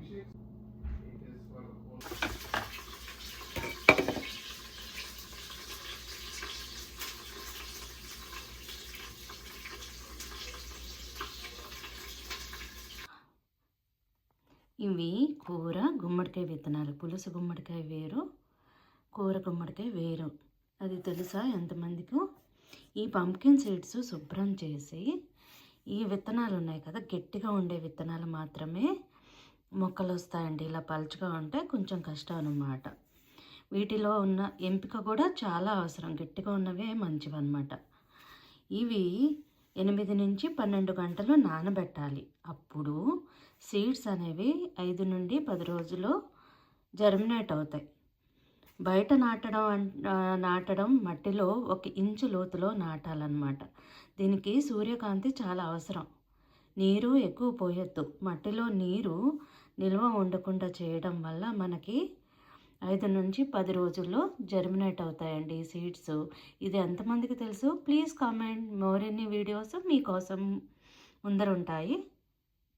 ఇవి కూర గుమ్మడికాయ విత్తనాలు. పులుసు గుమ్మడికాయ వేరు, కూర గుమ్మడికాయ వేరు. అది తెలుసా ఎంతమందికి? ఈ పంప్కిన్ సీడ్స్ శుభ్రం చేసి ఈ విత్తనాలు ఉన్నాయి కదా, గట్టిగా ఉండే విత్తనాలు మాత్రమే మొక్కలు వస్తాయండి. ఇలా పలుచగా ఉంటే కొంచెం కష్టం అన్నమాట. వీటిలో ఉన్న ఎంపిక కూడా చాలా అవసరం. గట్టిగా ఉన్నవే మంచివన్నమాట. ఇవి 8 నుంచి 12 గంటలు నానబెట్టాలి. అప్పుడు సీడ్స్ అనేవి 5 నుండి 10 రోజుల్లో జర్మినేట్ అవుతాయి. బయట నాటడం మట్టిలో 1 ఇంచు లోతులో నాటాలన్నమాట. దీనికి సూర్యకాంతి చాలా అవసరం. నీరు ఎక్కువ పోయొద్దు. మట్టిలో నీరు నిల్వ ఉండకుండా చేయడం వల్ల మనకి 5 నుంచి 10 రోజుల్లో జర్మినేట్ అవుతాయండి ఈ సీడ్స్. ఇది ఎంతమందికి తెలుసు? Please comment. మోరెన్ని వీడియోస్ మీకోసం ముందర ఉంటాయి.